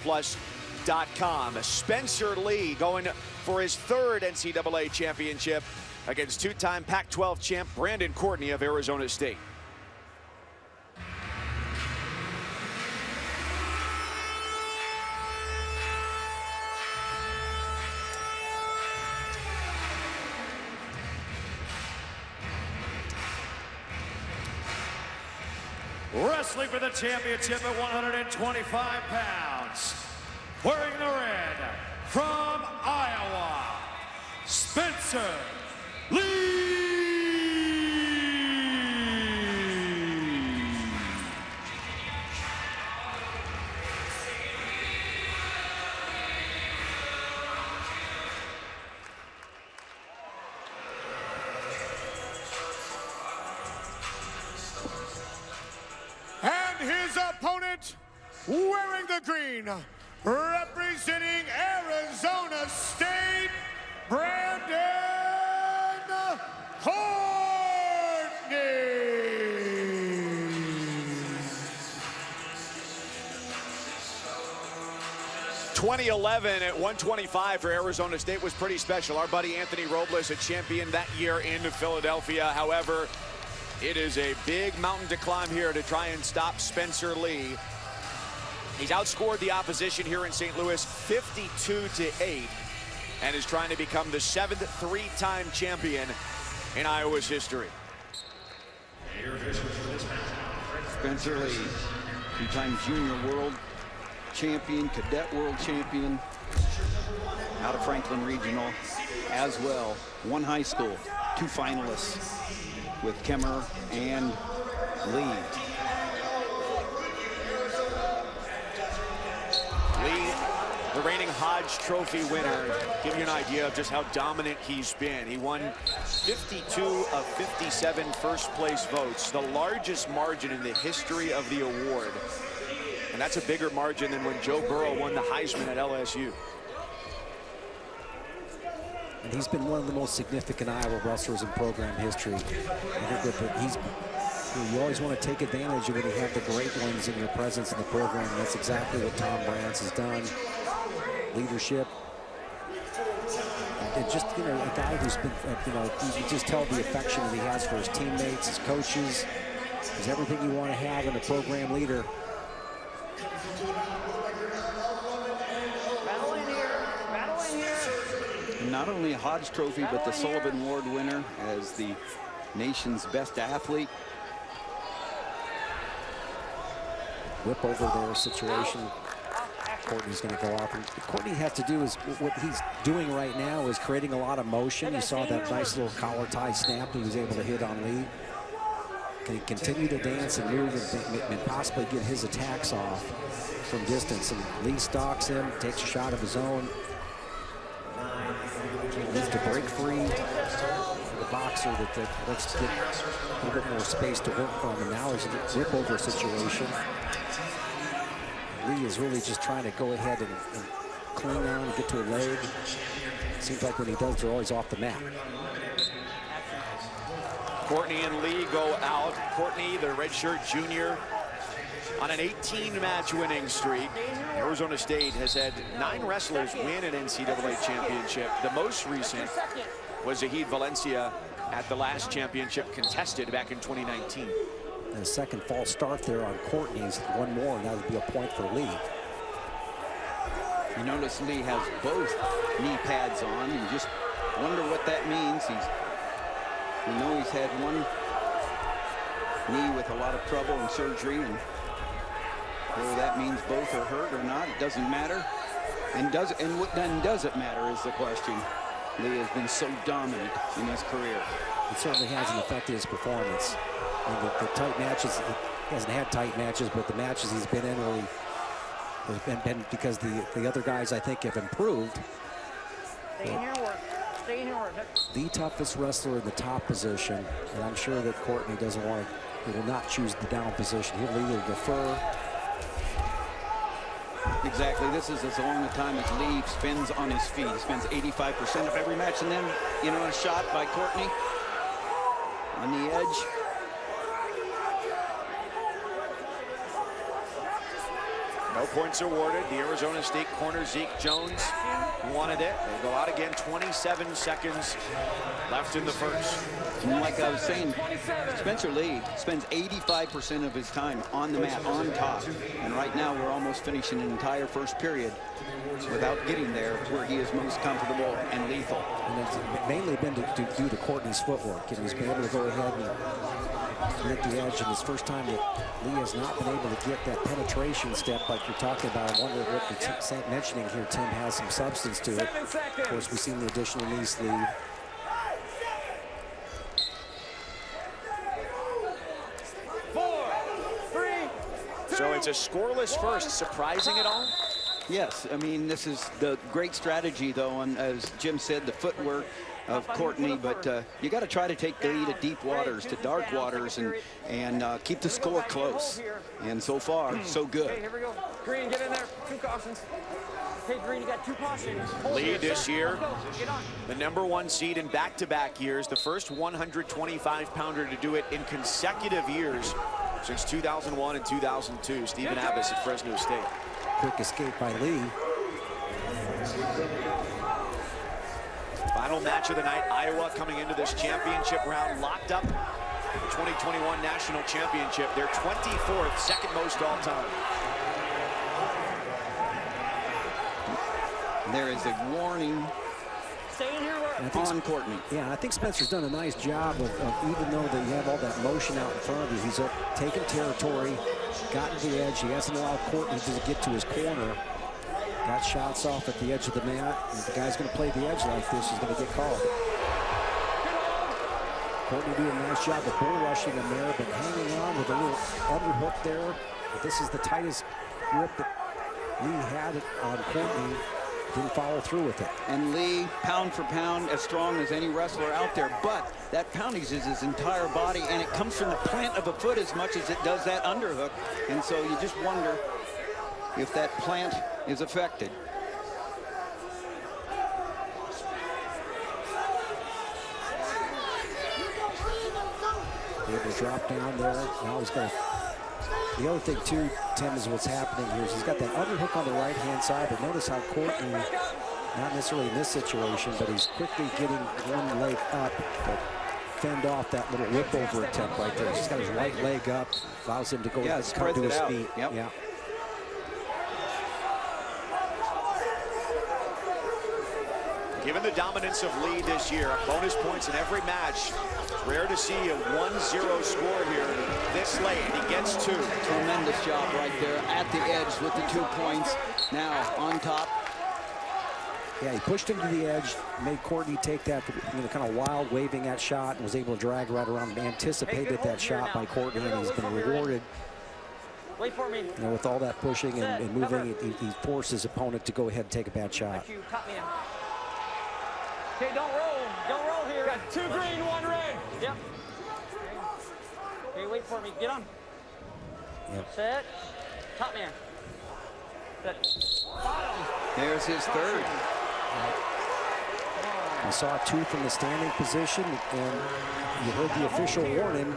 Plus.com. Spencer Lee going for his third NCAA championship against two-time Pac-12 champ Brandon Courtney of Arizona State. Wrestling for the championship at 125 pounds, wearing the red, from Iowa, Spencer Lee. And his opponent, wearing the green, representing Arizona State, Brandon Courtney. 2011 at 125 for Arizona State was pretty special. Our buddy Anthony Robles, a champion that year in Philadelphia. However, it is a big mountain to climb here to try and stop Spencer Lee. He's outscored the opposition here in St. Louis 52-8 and is trying to become the 7th three-time champion in Iowa's history. Spencer Lee, two-time junior world champion, cadet world champion out of Franklin Regional as well. One high school, 2 finalists with Kemmer and Lee. Lee, the reigning Hodge Trophy winner, give you an idea of just how dominant he's been. He won 52 of 57 first place votes, the largest margin in the history of the award. And that's a bigger margin than when Joe Burrow won the Heisman at LSU. And he's been one of the most significant Iowa wrestlers in program history. I think that you always want to take advantage of when you have the great ones in your presence in the program. And that's exactly what Tom Brands has done. Leadership. And just, you know, a guy who's been, you know, you can just tell the affection that he has for his teammates, his coaches. He's everything you want to have in a program leader. Not only a Hodge Trophy, but the Sullivan Award winner as the nation's best athlete. Whip over their situation. Courtney's going to go off. And what Courtney has to do is, what he's doing right now is creating a lot of motion. You saw that nice little collar tie snap he was able to hit on Lee. Can he continue to dance and move and possibly get his attacks off from distance? And Lee stalks him, takes a shot of his own. Needs to break free for the boxer that lets get a little bit more space to work from. And now there's a rip over situation. Lee is really just trying to go ahead and cling on and get to a leg. It seems like when he does, they're always off the mat. Courtney and Lee go out. Courtney, the redshirt junior, on an 18-match winning streak. Arizona State has had 9 wrestlers win an NCAA championship. The most recent was Zahid Valencia at the last championship contested back in 2019. And a second false start there on Courtney's. One more, and that would be a point for Lee. You notice Lee has both knee pads on. You just wonder what that means. We know he's had one knee with a lot of trouble and surgery, and whether that means both are hurt or not, it doesn't matter. And what then does it matter is the question. Lee has been so dominant in his career. It certainly hasn't affected his performance. And the tight matches, he hasn't had tight matches, but the matches he's been in really has been because the other guys, I think, have improved. Stay in your work. Stay in your work. The toughest wrestler in the top position, and I'm sure that Courtney doesn't want to, he will not choose the down position. He'll either defer. Exactly. This is as long a time as Lee spins on his feet. He spends 85% of every match, and then, you know, a shot by Courtney on the edge. No points awarded. The Arizona State corner, Zeke Jones, wanted it. They go out again, 27 seconds left in the first. And like I was saying, Spencer Lee spends 85% of his time on the mat, on top. And right now, we're almost finishing an entire first period without getting there where he is most comfortable and lethal. And it's mainly been due to Courtney's footwork. And he's been able to go ahead and hit the edge. And it's the first time that Lee has not been able to get that penetration step like you're talking about. I wonder what you're mentioning here, Tim, has some substance to it. Of course, we've seen the additional knee sleeve. So it's a scoreless first. Surprising at all? Yes, I mean, this is the great strategy, though, and as Jim said, the footwork of Courtney, but you got to try to take the lead to deep waters, to dark waters, and keep the score close. And so far, so good. Okay, here we go. Green, get in there. 2 cautions. Okay, Green, you got 2 cautions. Lead this year, the #1 seed in back-to-back years, the first 125-pounder to do it in consecutive years since 2001 and 2002. Stephen Abbas at Fresno State. Quick escape by Lee. Final match of the night, Iowa coming into this championship round locked up. The 2021 National Championship, their 24th, second most all time. There is a warning Stay in here. on Courtney. Yeah, I think Spencer's done a nice job of even though that you have all that motion out in front of you, he's taken territory, gotten to the edge. He hasn't allowed Courtney to get to his corner. Got shots off at the edge of the mat. And if the guy's going to play the edge like this, he's going to get called. Courtney doing a nice job of bull rushing him there, but hanging on with a little underhook there. But this is the tightest grip that Lee had on Courtney. Didn't follow through with it. And Lee, pound for pound, as strong as any wrestler out there. But that poundage is his entire body, and it comes from the plant of a foot as much as it does that underhook. And so you just wonder if that plant is affected. Able to drop down there. Now he's going to. The other thing too, Tim, is what's happening here is he's got that underhook on the right-hand side, but notice how Courtney, not necessarily in this situation, but he's quickly getting one leg up to fend off that little whip over attempt right there. He's got his right leg up, allows him to go come to his feet. Yep. Yeah. Given the dominance of Lee this year, bonus points in every match. It's rare to see a 1-0 score here this late. He gets 2. Tremendous job right there at the edge with the 2 points. Now on top. Yeah, he pushed him to the edge, made Courtney take that kind of wild waving that shot, and was able to drag right around. Anticipated that shot by Courtney, and he's been rewarded. Wait for me. With all that pushing and moving, he forced his opponent to go ahead and take a bad shot. You cut me in. Okay, don't roll. Don't roll here. Got 2 green, 1 red. Yep. Okay, wait for me. Get on. Yep. Set. Top man. Set. Bottom. There's his third. I saw 2 from the standing position, and you heard the official warning.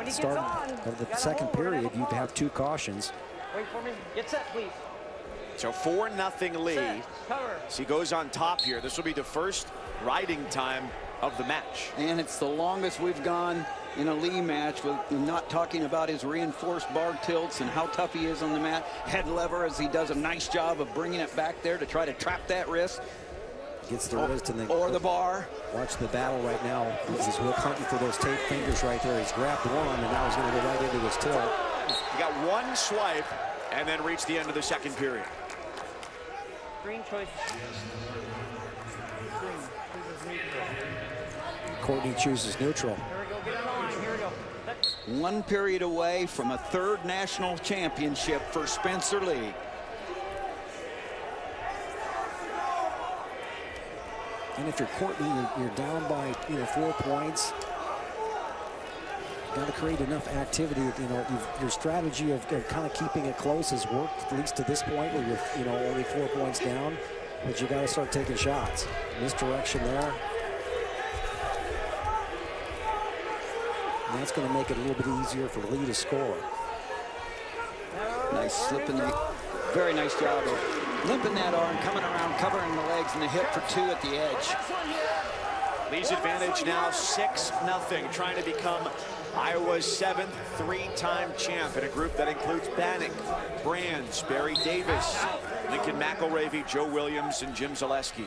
Start of the second period, you'd have 2 cautions. Wait for me. Get set, please. So 4-0 Lee. Set. Cover. So he goes on top here. This will be the first riding time of the match. And it's the longest we've gone in a Lee match, with not talking about his reinforced bar tilts and how tough he is on the mat. Head lever, as he does a nice job of bringing it back there to try to trap that wrist. Gets the wrist and then or the bar. Watch the battle right now. He's hunting for those tape fingers right there. He's grabbed one, and now he's going to go right into his tilt. He got 1 swipe and then reached the end of the second period. Green choice. Courtney chooses neutral. Here we go. Get in line. Here we go. Set. 1 period away from a 3rd national championship for Spencer Lee. And if you're Courtney, you're down by 4 points. Got to create enough activity. Your strategy of kind of keeping it close has worked, at least to this point, where you're only 4 points down. But you got to start taking shots. Misdirection there. And that's going to make it a little bit easier for Lee to score. Nice slip in the Very nice job of limping that arm, coming around, covering the legs and the hip for 2 at the edge. Lee's advantage now 6-0, trying to become Iowa's 7th three-time champ in a group that includes Bannock, Brands, Barry Davis, Lincoln McElravy, Joe Williams, and Jim Zaleski.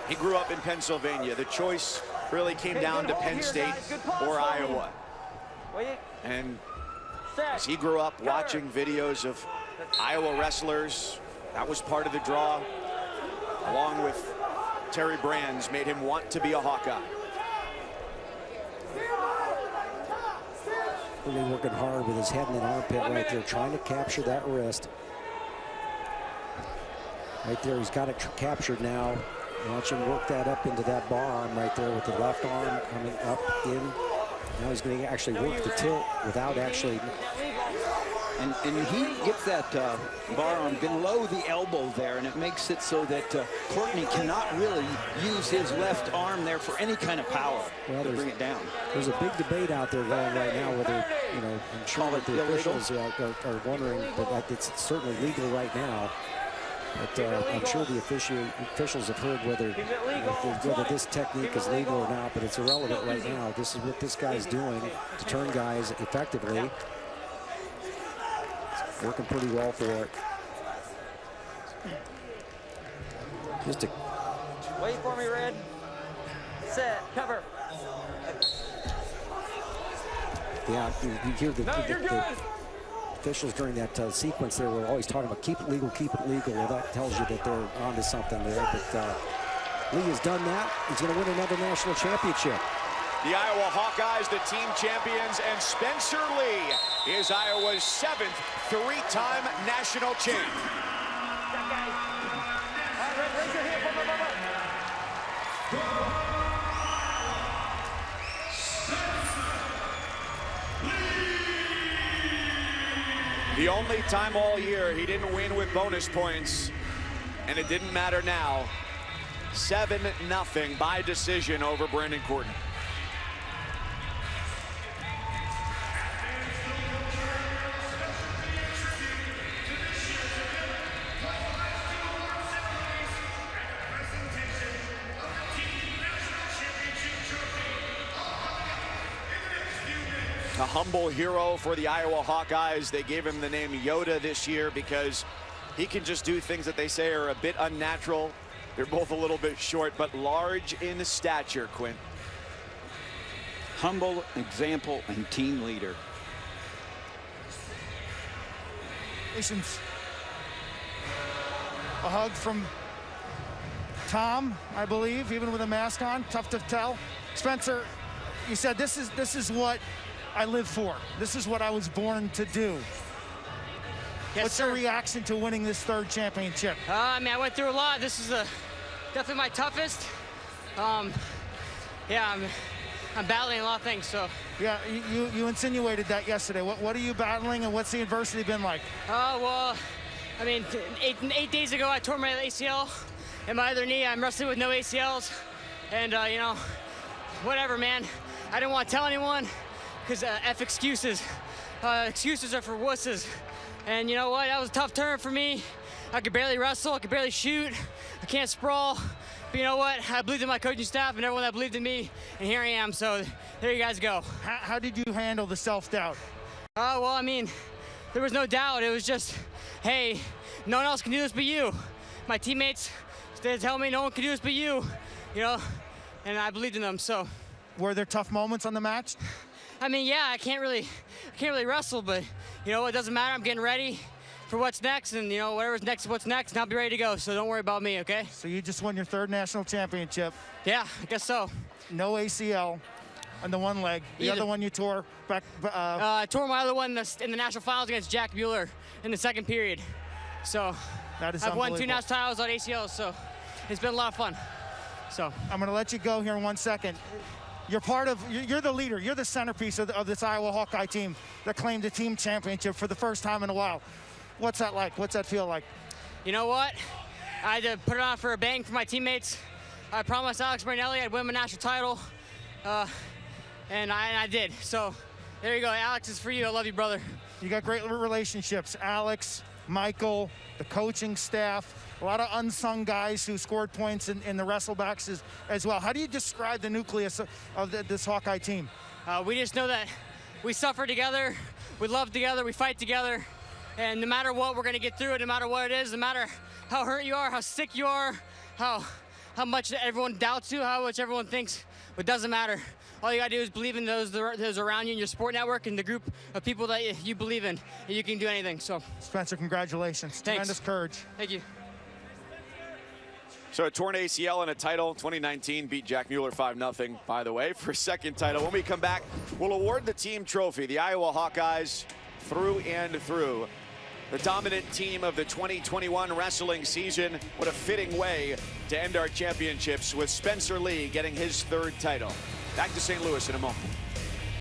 He grew up in Pennsylvania. The choice really came down to Penn State or Iowa. And as he grew up watching videos of Iowa wrestlers, that was part of the draw, along with Terry Brands, made him want to be a Hawkeye. Really working hard with his head in an armpit right there, trying to capture that wrist. Right there, he's got it captured now. Watch him work that up into that bar arm right there with the left arm coming up in. Now he's going to actually work the tilt without actually. And he gets that bar arm below the elbow there, and it makes it so that Courtney cannot really use his left arm there for any kind of power to bring it down. There's a big debate out there going right now whether, you know, I'm sure that the officials are wondering, but it's certainly legal right now. But I'm sure the officials have heard whether this technique is legal or not, but it's irrelevant right now. This is what this guy's doing to turn guys effectively. It's working pretty well for it. Just a... Wait for me, Red. Set, cover. Yeah, you hear the officials during that sequence there were always talking about keep it legal, keep it legal. Well, that tells you that they're onto something there. But Lee has done that. He's going to win another national championship. The Iowa Hawkeyes, the team champions, and Spencer Lee is Iowa's 7th three-time national champ. The only time all year he didn't win with bonus points, and it didn't matter now. 7-0 by decision over Brandon Courtney. A humble hero for the Iowa Hawkeyes. They gave him the name Yoda this year because he can just do things that they say are a bit unnatural. They're both a little bit short, but large in stature, Quinn. Humble, example, and team leader. A hug from Tom, I believe, even with a mask on. Tough to tell. Spencer, you said this is what I live for. This is what I was born to do. Yes, What's your reaction to winning this 3rd championship? I mean, I went through a lot. This is definitely my toughest. Yeah, I'm battling a lot of things, so. Yeah, you insinuated that yesterday. What are you battling, and what's the adversity been like? Well, I mean, eight days ago, I tore my ACL in my other knee. I'm wrestling with no ACLs, and you know, whatever, man. I didn't want to tell anyone because F excuses. Excuses are for wusses. And you know what? That was a tough turn for me. I could barely wrestle. I could barely shoot. I can't sprawl. But you know what? I believed in my coaching staff and everyone that believed in me, and here I am. So there you guys go. How did you handle the self-doubt? Well, I mean, there was no doubt. It was just, hey, no one else can do this but you. My teammates, they tell me no one can do this but you know, and I believed in them, so. Were there tough moments on the match? I mean, yeah, I can't really wrestle, but you know, it doesn't matter. I'm getting ready for what's next, and you know, whatever's next, what's next, and I'll be ready to go. So don't worry about me, okay? So you just won your 3rd national championship. Yeah, I guess so. No ACL on the one leg. The other one you tore back. I tore my other one in the national finals against Jack Bueller in the 2nd period. So that is I've won 2 national titles on ACLs, so it's been a lot of fun. So I'm going to let you go here in 1 second. You're the leader. You're the centerpiece of this Iowa Hawkeye team that claimed a team championship for the first time in a while. What's that like? What's that feel like? You know what? I had to put it on for a bang for my teammates. I promised Alex Marinelli I'd win my national title, and I did. So there you go. Alex, is for you. I love you, brother. You got great relationships. Alex, Michael, the coaching staff, a lot of unsung guys who scored points in the wrestlebacks as well. How do you describe the nucleus of this Hawkeye team? We just know that we suffer together, we love together, we fight together, and no matter what, we're going to get through it, no matter what it is, no matter how hurt you are, how sick you are, how much everyone doubts you, how much everyone thinks, it doesn't matter. All you got to do is believe in those around you in your support network and the group of people that you believe in, and you can do anything. So, Spencer, congratulations. Thanks. Tremendous courage. Thank you. So a torn ACL and a title. 2019 beat Jack Mueller 5-0, by the way, for a second title. When we come back, we'll award the team trophy. The Iowa Hawkeyes through and through. The dominant team of the 2021 wrestling season. What a fitting way to end our championships with Spencer Lee getting his 3rd title. Back to St. Louis in a moment.